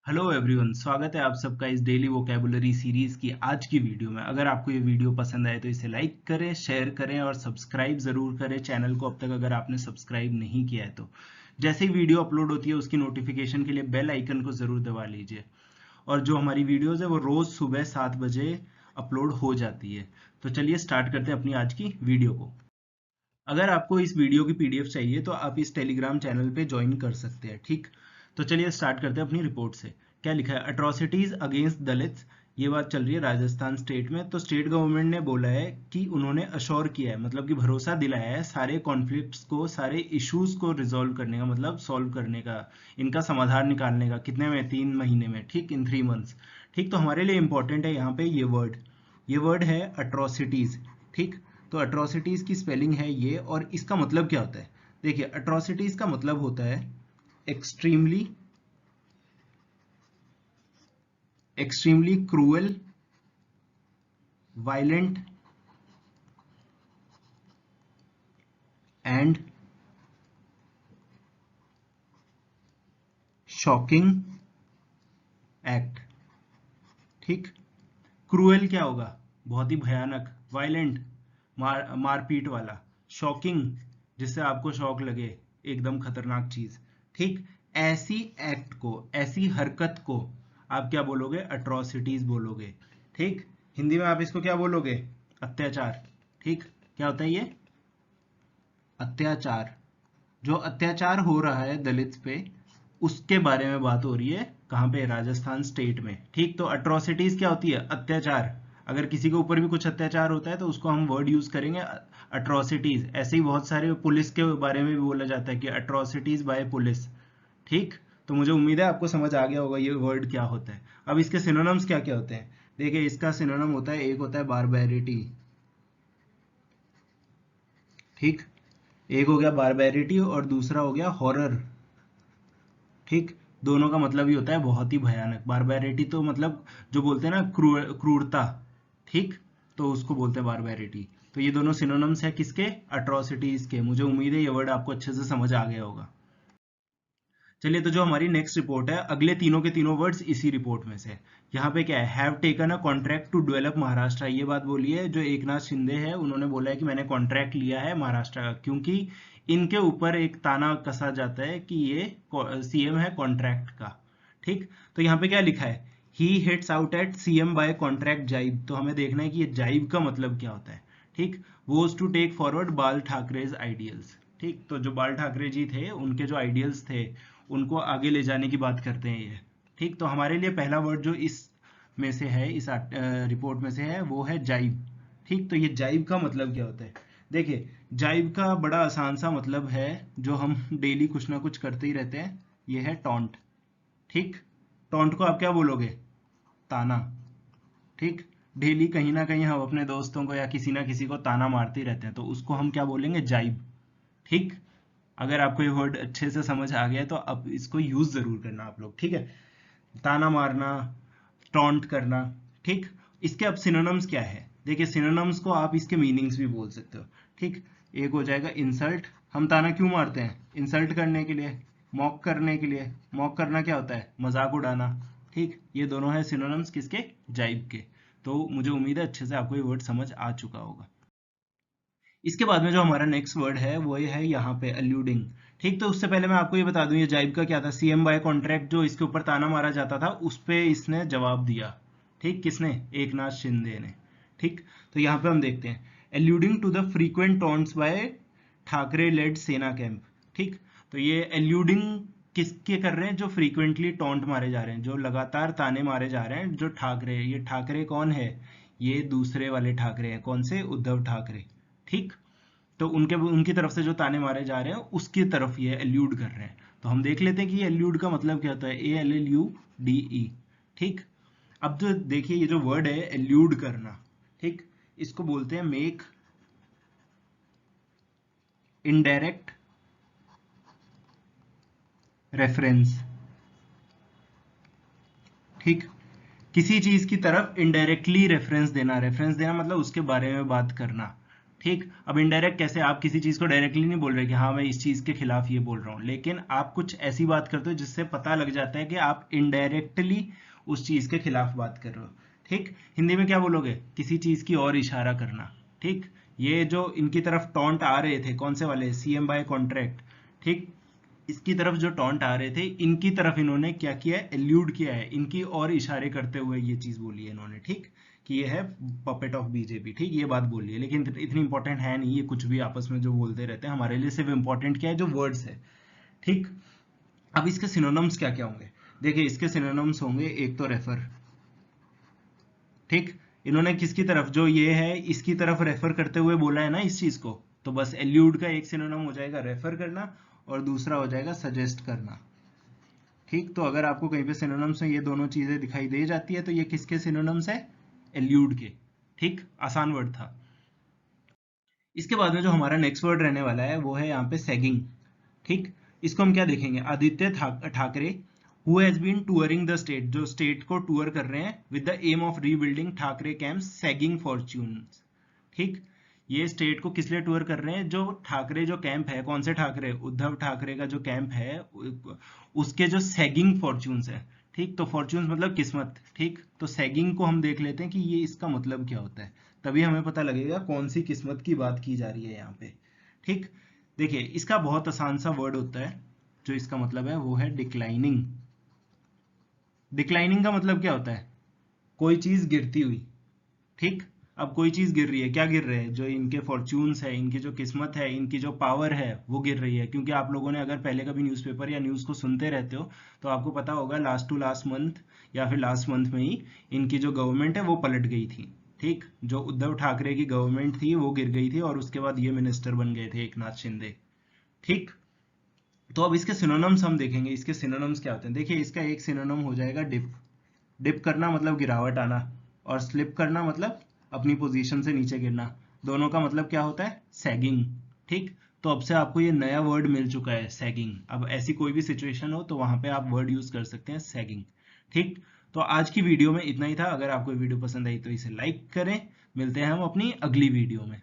Hello everyone, स्वागत है आप सबका इस डेली वोकैबुलरी सीरीज की आज की वीडियो में। अगर आपको ये वीडियो पसंद आए तो इसे लाइक करें, शेयर करें और सब्सक्राइब ज़रूर करें चैनल को, अब तक अगर आपने सब्सक्राइब नहीं किया है तो। जैसे ही वीडियो अपलोड होती है उसकी नोटिफिकेशन के लिए बेल आइकन को ज़रूर दबा लीजिए। और जो हमारी वीडियोज़ है वो रोज़ सुबह 7 बजे अपलोड हो जाती है। तो चलिए स्टार्ट करते हैं अपनी आज की वीडियो को। अगर आपको इस वीडियो की पीडीएफ चाहिए तो आप इस टेलीग्राम चैनल पे ज्वाइन कर सकते हैं, ठीक। तो चलिए स्टार्ट करते हैं अपनी रिपोर्ट से। क्या लिखा है? Atrocities against Dalits. ये बात चल रही है राजस्थान स्टेट में। तो स्टेट गवर्नमेंट ने बोला है कि उन्होंने अश्योर किया है, मतलब कि भरोसा दिलाया है सारे कॉन्फ्लिक्ट्स को, सारे इश्यूज को रिजॉल्व करने का, मतलब सॉल्व करने का, इनका समाधान निकालने का। कितने में? 3 महीने में, ठीक, इन 3 मंथ्स। ठीक, तो हमारे लिए इंपॉर्टेंट है यहाँ पे ये वर्ड है अट्रॉसिटीज, ठीक। तो अट्रॉसिटीज की स्पेलिंग है ये, और इसका मतलब क्या होता है? देखिए, अट्रॉसिटीज का मतलब होता है extremely extremely cruel, violent and shocking act, ठीक। क्रूएल क्या होगा? बहुत ही भयानक। वायलेंट, मारपीट वाला। शॉकिंग, जिससे आपको शौक लगे, एकदम खतरनाक चीज, ठीक। ऐसी एक्ट को, ऐसी हरकत को आप क्या बोलोगे? अट्रॉसिटीज बोलोगे, ठीक। हिंदी में आप इसको क्या बोलोगे? अत्याचार, ठीक। क्या होता है ये? अत्याचार। जो अत्याचार हो रहा है दलित पे, उसके बारे में बात हो रही है। कहाँ पे? राजस्थान स्टेट में, ठीक। तो अट्रॉसिटीज क्या होती है? अत्याचार। अगर किसी के ऊपर भी कुछ अत्याचार होता है तो उसको हम वर्ड यूज करेंगे अट्रॉसिटीज। ऐसे ही बहुत सारे पुलिस के बारे में भी बोला जाता है कि अट्रॉसिटीज बाय पुलिस, ठीक। तो मुझे उम्मीद है आपको समझ आ गया होगा ये वर्ड क्या होता है। अब इसके सिनोनिम्स क्या क्या होते हैं? देखिए, इसका सिनोनिम होता है, एक होता है बारबैरिटी, ठीक। एक हो गया बारबैरिटी और दूसरा हो गया हॉरर, ठीक। दोनों का मतलब ही होता है बहुत ही भयानक। बारबैरिटी तो मतलब जो बोलते हैं ना, क्रूरता, ठीक। तो उसको बोलते हैं बारबैरिटी। तो ये दोनों सिनोनिम्स है किसके? अट्रॉसिटीज के। मुझे उम्मीद है ये वर्ड आपको अच्छे से समझ आ गया होगा। चलिए, तो जो हमारी नेक्स्ट रिपोर्ट है, अगले तीनों के तीनों वर्ड्स इसी रिपोर्ट में से। यहाँ पे क्या है? Have taken a contract to develop Maharashtra. ये बात बोली है जो एकनाथ शिंदे है, उन्होंने बोला है कि मैंने कॉन्ट्रैक्ट लिया है महाराष्ट्र का, क्योंकि इनके ऊपर एक ताना कसा जाता है कि ये सीएम है कॉन्ट्रैक्ट का, ठीक। तो यहाँ पे क्या लिखा है? He hits out at CM by contract jibe. तो हमें देखना है कि ये जाइब का मतलब क्या होता है, ठीक। वोज टू टेक फॉरवर्ड बाल ठाकरेज आइडियल्स, ठीक। तो जो बाल ठाकरे जी थे, उनके जो आइडियल्स थे उनको आगे ले जाने की बात करते हैं ये, ठीक। तो हमारे लिए पहला वर्ड जो इस में से है, इस रिपोर्ट में से है, वो है जाइब, ठीक। तो ये जाइब का मतलब क्या होता है? देखिए, जाइब का बड़ा आसान सा मतलब है, जो हम डेली कुछ ना कुछ करते ही रहते हैं, ये है टॉन्ट, ठीक। टॉन्ट को आप क्या बोलोगे? ताना, ठीक। डेली कहीं ना कहीं हम अपने दोस्तों को या किसी ना किसी को ताना मारते ही रहते हैं, तो उसको हम क्या बोलेंगे? जाइब, ठीक। अगर आपको ये वर्ड अच्छे से समझ आ गया है तो अब इसको यूज जरूर करना आप लोग, ठीक है। ताना मारना, टॉन्ट करना, ठीक। इसके अब सिनोनिम्स क्या है? देखिए, सिनोनिम्स को आप इसके मीनिंग्स भी बोल सकते हो, ठीक। एक हो जाएगा इंसल्ट। हम ताना क्यों मारते हैं? इंसल्ट करने के लिए, मॉक करने के लिए। मॉक करना क्या होता है? मजाक उड़ाना, ठीक। ये दोनों है सिनोनिम्स किसके? जाइब के। तो मुझे उम्मीद है अच्छे से आपको ये वर्ड समझ आ चुका होगा। इसके बाद में जो हमारा नेक्स्ट वर्ड है वो ये है यहाँ पे अल्यूडिंग, ठीक। तो उससे पहले मैं आपको ये बता दूं, ये जाइब का क्या था? सीएम बाय कॉन्ट्रैक्ट, जो इसके ऊपर ताना मारा जाता था, उस पे इसने जवाब दिया, ठीक। किसने? एकनाथ शिंदे ने, ठीक। तो यहाँ पे हम देखते हैं, alluding to the frequent taunts by Thackeray led Sena camp, ठीक। तो ये एल्यूडिंग किसके कर रहे हैं? जो फ्रीक्वेंटली टॉन्ट मारे जा रहे हैं, जो लगातार ताने मारे जा रहे हैं, जो ठाकरे। ये ठाकरे कौन है? ये दूसरे वाले ठाकरे हैं। कौन से? उद्धव ठाकरे, ठीक। तो उनके उनकी तरफ से जो ताने मारे जा रहे हैं उसकी तरफ ये एल्यूड कर रहे हैं। तो हम देख लेते हैं कि ये एल्यूड का मतलब क्या होता है। ALLUDE, ठीक। अब जो देखिए, ये जो वर्ड है एल्यूड करना, ठीक, इसको बोलते हैं मेक इनडायरेक्ट रेफरेंस, ठीक। किसी चीज की तरफ इनडायरेक्टली रेफरेंस देना। रेफरेंस देना मतलब उसके बारे में बात करना, ठीक। अब इनडायरेक्ट कैसे, आप किसी चीज को डायरेक्टली नहीं बोल रहे कि हाँ मैं इस चीज के खिलाफ ये बोल रहा हूँ, लेकिन आप कुछ ऐसी बात करते हो जिससे पता लग जाता है कि आप इनडायरेक्टली उस चीज के खिलाफ बात कर रहे हो। ठीक। हिंदी में क्या बोलोगे, किसी चीज की ओर इशारा करना। ठीक। ये जो इनकी तरफ टॉन्ट आ रहे थे, कौन से वाले, सीएम बाय कॉन्ट्रैक्ट। ठीक। इसकी तरफ जो टॉन्ट आ रहे थे, इनकी तरफ इन्होंने क्या किया है, एल्यूड किया है, इनकी और इशारे करते हुए ये चीज बोली है इन्होंने। ठीक। कि ये है पपेट ऑफ बीजेपी। ठीक। ये बात बोली है, लेकिन इतनी इंपॉर्टेंट है नहीं, ये कुछ भी आपस में जो बोलते रहते हैं, हमारे लिए सिर्फ इंपॉर्टेंट क्या है, जो वर्ड्स है। ठीक। अब इसके सिनोनिम्स क्या क्या होंगे, देखिए इसके सिनोनिम्स होंगे, एक तो रेफर। ठीक। इन्होंने किसकी तरफ, जो ये है इसकी तरफ रेफर करते हुए बोला है ना इस चीज को, तो बस एल्यूड का एक सिनोनिम हो जाएगा रेफर करना, और दूसरा हो जाएगा सजेस्ट करना। ठीक। तो अगर आपको कहीं पे सिनोनिम्स में ये दोनों चीजें दिखाई दे जाती है, तो ये किसके सिनोनिम्स है, एल्यूड के। ठीक। आसान वर्ड था। इसके बाद में जो हमारा नेक्स्ट वर्ड रहने वाला है वो है यहाँ पे सैगिंग। ठीक। इसको हम क्या देखेंगे, Aaditya Thackeray who has been touring the state, जो स्टेट को टूर कर रहे हैं with the aim of rebuilding Thackeray camp sagging fortunes. ठीक। ये स्टेट को किस लिए टूर कर रहे हैं, जो ठाकरे जो कैंप है, कौन से ठाकरे, उद्धव ठाकरे का जो कैंप है उसके जो सैगिंग फॉर्च्यून्स है। ठीक। तो फॉर्च्यून्स मतलब किस्मत। ठीक। तो सैगिंग को हम देख लेते हैं कि ये इसका मतलब क्या होता है, तभी हमें पता लगेगा कौन सी किस्मत की बात की जा रही है यहाँ पे। ठीक। देखिए इसका बहुत आसान सा वर्ड होता है, जो इसका मतलब है वो है डिक्लाइनिंग। डिक्लाइनिंग का मतलब क्या होता है, कोई चीज गिरती हुई। ठीक। अब कोई चीज गिर रही है, क्या गिर रहे हैं, जो इनके फॉर्च्यून्स है, इनकी जो किस्मत है, इनकी जो पावर है वो गिर रही है। क्योंकि आप लोगों ने अगर पहले कभी न्यूज़पेपर या न्यूज़ को सुनते रहते हो तो आपको पता होगा लास्ट टू लास्ट मंथ या फिर लास्ट मंथ में ही इनकी जो गवर्नमेंट है वो पलट गई थी। ठीक। जो उद्धव ठाकरे की गवर्नमेंट थी वो गिर गई थी, और उसके बाद ये मिनिस्टर बन गए थे एकनाथ शिंदे। ठीक। तो अब इसके सिनोनिम्स हम देखेंगे, इसके सिनोनिम्स क्या होते हैं। देखिए इसका एक सिनोनिम हो जाएगा डिप। डिप करना मतलब गिरावट आना, और स्लिप करना मतलब अपनी पोजीशन से नीचे गिरना। दोनों का मतलब क्या होता है, सैगिंग। ठीक। तो अब से आपको ये नया वर्ड मिल चुका है, सैगिंग। अब ऐसी कोई भी सिचुएशन हो तो वहां पे आप वर्ड यूज कर सकते हैं, सैगिंग। ठीक। तो आज की वीडियो में इतना ही था। अगर आपको वीडियो पसंद आई तो इसे लाइक करें। मिलते हैं हम अपनी अगली वीडियो में।